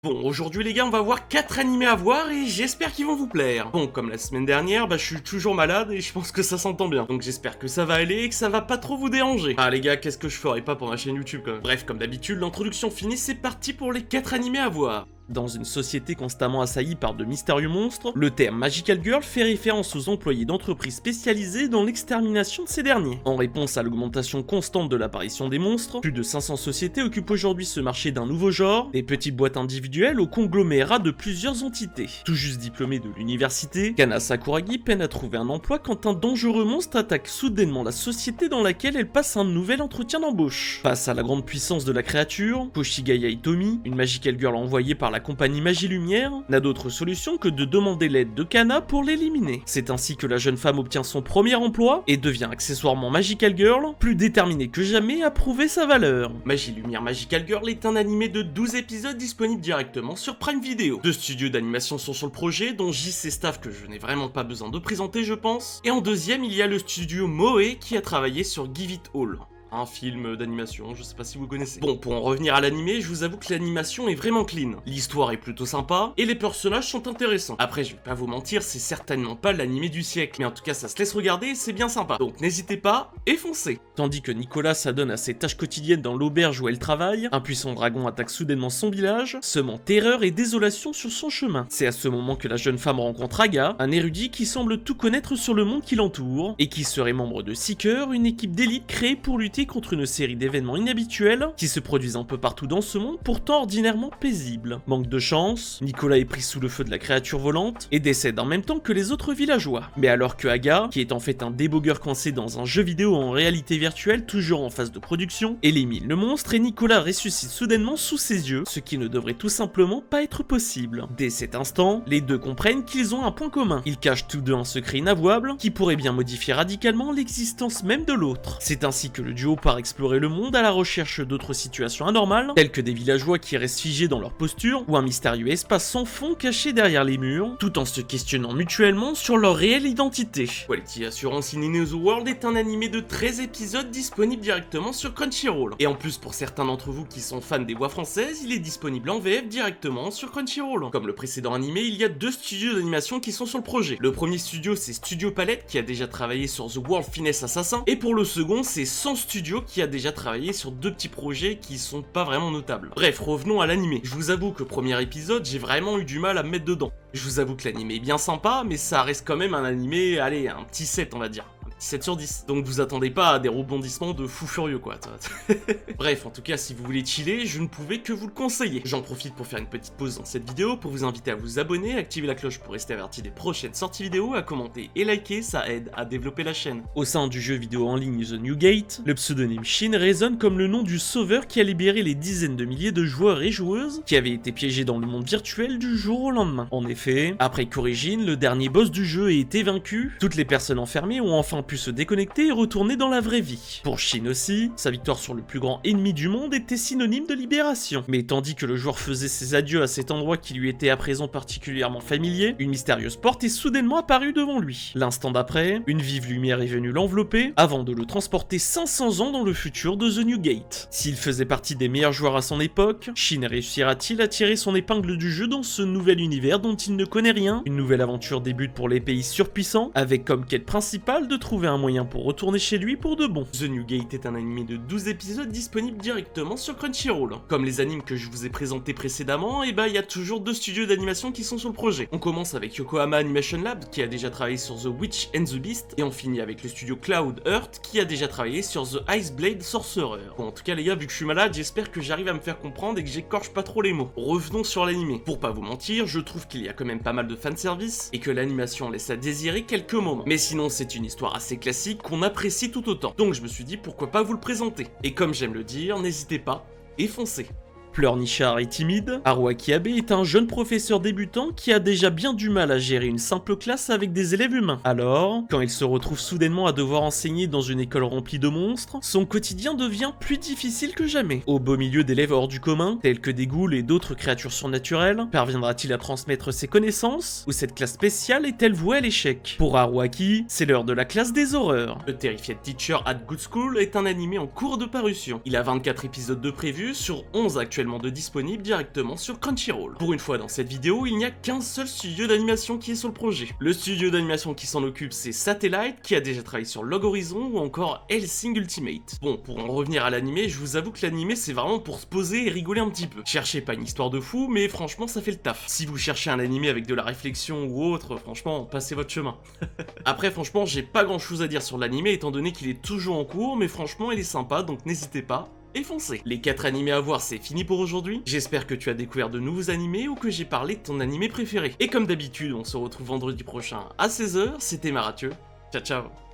Bon, aujourd'hui les gars, on va voir 4 animés à voir et j'espère qu'ils vont vous plaire. Bon, comme la semaine dernière, je suis toujours malade et je pense que ça s'entend bien. Donc j'espère que ça va aller et que ça va pas trop vous déranger. Ah les gars, qu'est-ce que je ferais pas pour ma chaîne YouTube quand même. Bref, comme d'habitude, l'introduction finie, c'est parti pour les 4 animés à voir. Dans une société constamment assaillie par de mystérieux monstres, le terme Magical Girl fait référence aux employés d'entreprises spécialisées dans l'extermination de ces derniers. En réponse à l'augmentation constante de l'apparition des monstres, plus de 500 sociétés occupent aujourd'hui ce marché d'un nouveau genre, des petites boîtes individuelles au conglomérat de plusieurs entités. Tout juste diplômée de l'université, Kana Sakuragi peine à trouver un emploi quand un dangereux monstre attaque soudainement la société dans laquelle elle passe un nouvel entretien d'embauche. Face à la grande puissance de la créature, Koshigaya Hitomi, une Magical Girl envoyée par la compagnie Magie Lumière, n'a d'autre solution que de demander l'aide de Kana pour l'éliminer. C'est ainsi que la jeune femme obtient son premier emploi et devient accessoirement Magical Girl, plus déterminée que jamais à prouver sa valeur. Magie Lumière Magical Girl est un animé de 12 épisodes disponible directement sur Prime Video. Deux studios d'animation sont sur le projet, dont JC Staff que je n'ai vraiment pas besoin de présenter je pense, et en deuxième il y a le studio Moe qui a travaillé sur Give It All. Un film d'animation, je sais pas si vous connaissez. Bon, pour en revenir à l'animé, je vous avoue que l'animation est vraiment clean. L'histoire est plutôt sympa, et les personnages sont intéressants. Après, je vais pas vous mentir, c'est certainement pas l'animé du siècle, mais en tout cas, ça se laisse regarder, c'est bien sympa. Donc n'hésitez pas, et foncez. Tandis que Nicolas s'adonne à ses tâches quotidiennes dans l'auberge où elle travaille, un puissant dragon attaque soudainement son village, semant terreur et désolation sur son chemin. C'est à ce moment que la jeune femme rencontre Aga, un érudit qui semble tout connaître sur le monde qui l'entoure, et qui serait membre de Seeker, une équipe d'élite créée pour lutter contre une série d'événements inhabituels qui se produisent un peu partout dans ce monde, pourtant ordinairement paisible. Manque de chance, Nicolas est pris sous le feu de la créature volante et décède en même temps que les autres villageois. Mais alors que Aga, qui est en fait un débogueur coincé dans un jeu vidéo en réalité virtuelle toujours en phase de production, élimine le monstre et Nicolas ressuscite soudainement sous ses yeux, ce qui ne devrait tout simplement pas être possible. Dès cet instant, les deux comprennent qu'ils ont un point commun. Ils cachent tous deux un secret inavouable qui pourrait bien modifier radicalement l'existence même de l'autre. C'est ainsi que le duo part explorer le monde à la recherche d'autres situations anormales, telles que des villageois qui restent figés dans leur posture, ou un mystérieux espace sans fond caché derrière les murs, tout en se questionnant mutuellement sur leur réelle identité. Quality Assurance in the World est un animé de 13 épisodes disponible directement sur Crunchyroll. Et en plus, pour certains d'entre vous qui sont fans des voix françaises, il est disponible en VF directement sur Crunchyroll. Comme le précédent animé, il y a deux studios d'animation qui sont sur le projet. Le premier studio, c'est Studio Palette, qui a déjà travaillé sur The World Finesse Assassin, et pour le second, c'est Sans Studio, qui a déjà travaillé sur deux petits projets qui sont pas vraiment notables. Bref, revenons à l'animé. Je vous avoue que premier épisode, j'ai vraiment eu du mal à me mettre dedans. Je vous avoue que l'animé est bien sympa, mais ça reste quand même un animé, allez, un petit 7 on va dire. 7 sur 10. Donc vous attendez pas à des rebondissements de fou furieux quoi. Bref, en tout cas si vous voulez chiller, je ne pouvais que vous le conseiller. J'en profite pour faire une petite pause dans cette vidéo pour vous inviter à vous abonner, activer la cloche pour rester averti des prochaines sorties vidéo, à commenter et liker, ça aide à développer la chaîne. Au sein du jeu vidéo en ligne The New Gate, le pseudonyme Shin résonne comme le nom du sauveur qui a libéré les dizaines de milliers de joueurs et joueuses qui avaient été piégés dans le monde virtuel du jour au lendemain. En effet, après qu'Origine, le dernier boss du jeu, ait été vaincu, toutes les personnes enfermées ont enfin pu se déconnecter et retourner dans la vraie vie. Pour Shin aussi, sa victoire sur le plus grand ennemi du monde était synonyme de libération. Mais tandis que le joueur faisait ses adieux à cet endroit qui lui était à présent particulièrement familier, une mystérieuse porte est soudainement apparue devant lui. L'instant d'après, une vive lumière est venue l'envelopper avant de le transporter 500 ans dans le futur de The New Gate. S'il faisait partie des meilleurs joueurs à son époque, Shin réussira-t-il à tirer son épingle du jeu dans ce nouvel univers dont il ne connaît rien? Une nouvelle aventure débute pour les pays surpuissants, avec comme quête principale de trouver un moyen pour retourner chez lui pour de bon. The New Gate est un animé de 12 épisodes disponible directement sur Crunchyroll. Comme les animes que je vous ai présentés précédemment, il y a toujours deux studios d'animation qui sont sur le projet. On commence avec Yokohama Animation Lab qui a déjà travaillé sur The Witch and the Beast, et on finit avec le studio Cloud Earth qui a déjà travaillé sur The Ice Blade Sorcerer. Bon, en tout cas les gars, vu que je suis malade, j'espère que j'arrive à me faire comprendre et que j'écorche pas trop les mots. Revenons sur l'animé. Pour pas vous mentir, je trouve qu'il y a quand même pas mal de fanservice et que l'animation laisse à désirer quelques moments. Mais sinon, c'est une histoire assez classique qu'on apprécie tout autant. Donc je me suis dit pourquoi pas vous le présenter. Et comme j'aime le dire, n'hésitez pas et foncez. Pleurnichard et timide, Haruaki Abe est un jeune professeur débutant qui a déjà bien du mal à gérer une simple classe avec des élèves humains. Alors, quand il se retrouve soudainement à devoir enseigner dans une école remplie de monstres, son quotidien devient plus difficile que jamais. Au beau milieu d'élèves hors du commun, tels que des ghouls et d'autres créatures surnaturelles, parviendra-t-il à transmettre ses connaissances, ou cette classe spéciale est-elle vouée à l'échec? Pour Haruaki, c'est l'heure de la classe des horreurs. The Terrified Teacher at Good School est un animé en cours de parution. Il a 24 épisodes de prévus sur 11 actuellement actuellement de disponible directement sur Crunchyroll. Pour une fois dans cette vidéo, il n'y a qu'un seul studio d'animation qui est sur le projet. Le studio d'animation qui s'en occupe, c'est Satellite, qui a déjà travaillé sur Log Horizon ou encore Hellsing Ultimate. Bon, pour en revenir à l'animé, je vous avoue que l'animé c'est vraiment pour se poser et rigoler un petit peu. Cherchez pas une histoire de fou, mais franchement ça fait le taf. Si vous cherchez un animé avec de la réflexion ou autre, franchement, passez votre chemin. Après, franchement, j'ai pas grand chose à dire sur l'animé étant donné qu'il est toujours en cours, mais franchement il est sympa, donc n'hésitez pas. Et foncez. Les 4 animés à voir, c'est fini pour aujourd'hui. J'espère que tu as découvert de nouveaux animés ou que j'ai parlé de ton animé préféré. Et comme d'habitude, on se retrouve vendredi prochain à 16 h. C'était Marathieu. Ciao ciao.